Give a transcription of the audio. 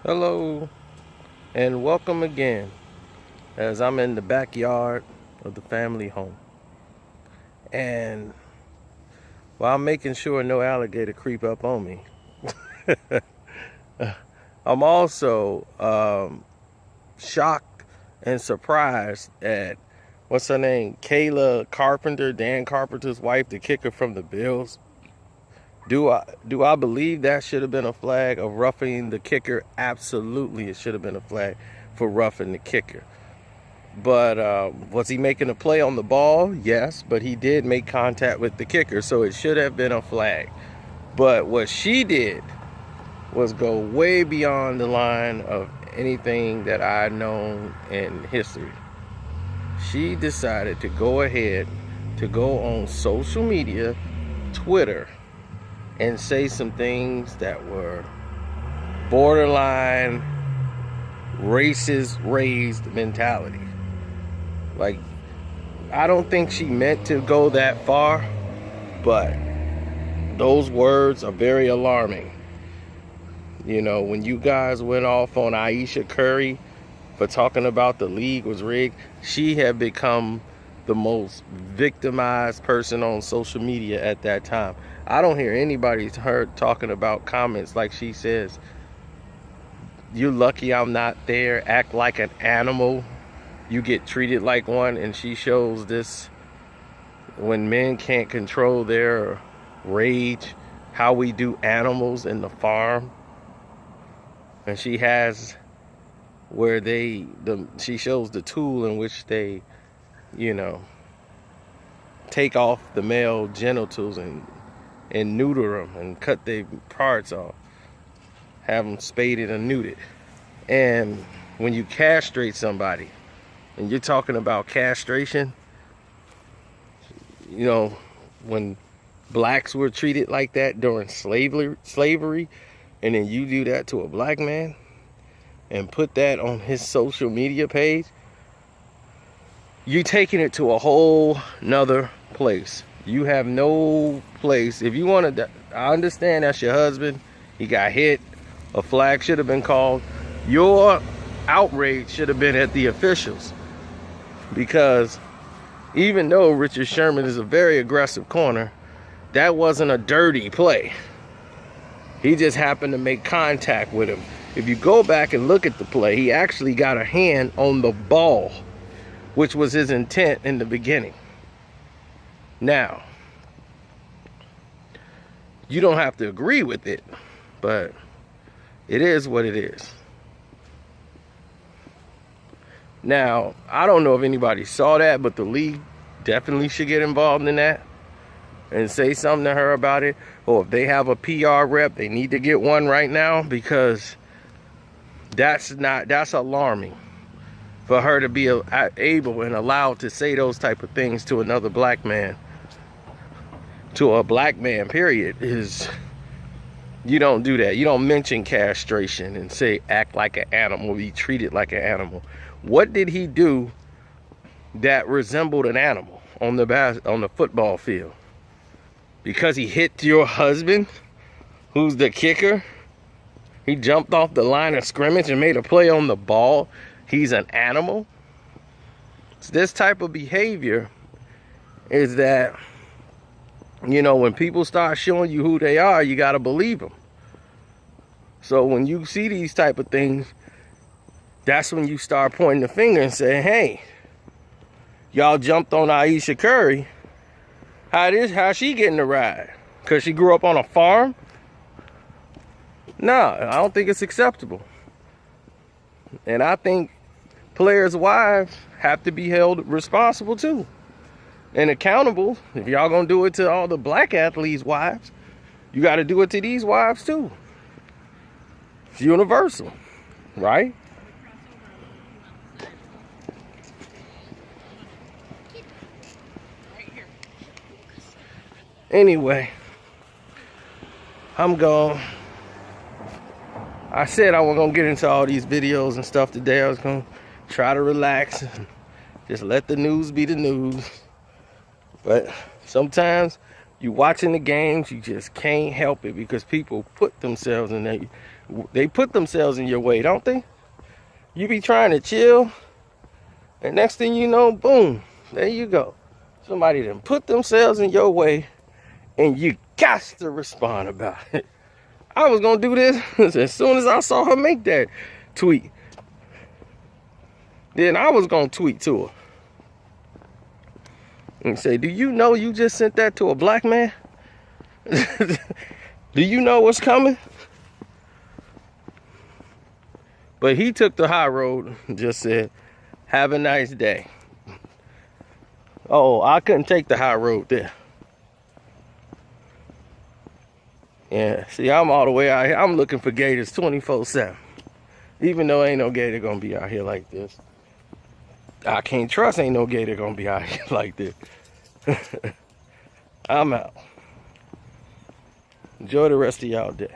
Hello and welcome again as I'm in the backyard of the family home, and while I'm making sure no alligator creep up on me, I'm also shocked and surprised at what's her name, Kaela Carpenter, Dan Carpenter's wife, the kicker from the Bills. Do I believe that should have been a flag of roughing the kicker? Absolutely, it should have been a flag for roughing the kicker. But was he making a play on the ball? Yes, but he did make contact with the kicker, so it should have been a flag. But what she did was go way beyond the line of anything that I've known in history. She decided to go ahead to go on social media, Twitter, and say some things that were borderline racist, raised mentality. Like, I don't think she meant to go that far, but those words are very alarming. You know, when you guys went off on Ayesha Curry for talking about the league was rigged, she had become the most victimized person on social media at that time. I don't hear anybody talking about comments like she says, "You're lucky I'm not there, act like an animal, you get treated like one." And she shows this when men can't control their rage, how we do animals in the farm. And she has where she shows the tool in which they, you know, take off the male genitals and neuter them and cut their parts off, have them spaded and neutered. And when you castrate somebody, and you're talking about castration, you know, when blacks were treated like that during slavery, and then you do that to a black man and put that on his social media page, you're taking it to a whole nother place. You have no place. If you want to, I understand that's your husband, he got hit, a flag should have been called. Your outrage should have been at the officials, because even though Richard Sherman is a very aggressive corner, that wasn't a dirty play. He just happened to make contact with him. If you go back and look at the play, he actually got a hand on the ball, which was his intent in the beginning. Now, you don't have to agree with it, but it is what it is. Now, I don't know if anybody saw that, but the league definitely should get involved in that and say something to her about it. Or if they have a PR rep, they need to get one right now, because that's alarming for her to be able and allowed to say those type of things to another black man, to a black man, period. You don't do that. You don't mention castration and say act like an animal, be treated like an animal. What did he do that resembled an animal on the football field? Because he hit your husband, who's the kicker? He jumped off the line of scrimmage and made a play on the ball. He's an animal? This type of behavior is that, you know, when people start showing you who they are, you got to believe them. So when you see these type of things, that's when you start pointing the finger and saying, hey, y'all jumped on Ayesha Curry. How she getting the ride? Because she grew up on a farm? No, I don't think it's acceptable. And I think players' wives have to be held responsible too, and accountable. If y'all gonna do it to all the black athletes' wives, you got to do it to these wives too. It's universal, right? Anyway, I'm gone. I said I wasn't gonna get into all these videos and stuff today. I was gonna try to relax and just let the news be the news. But sometimes You watching the games, you just can't help it because people put themselves in they put themselves in your way, don't they? You be trying to chill, and next thing you know, boom, there you go. Somebody done put themselves in your way, and you got to respond about it. I was gonna do this as soon as I saw her make that tweet. Then I was gonna tweet to her and say, do you know you just sent that to a black man? Do you know what's coming? But he took the high road and just said, have a nice day. Oh, I couldn't take the high road there. Yeah, see, I'm all the way out here. I'm looking for gators 24/7. Even though ain't no gator gonna be out here like this. I can't trust ain't no gator gonna be out here like this. I'm out. Enjoy the rest of y'all day.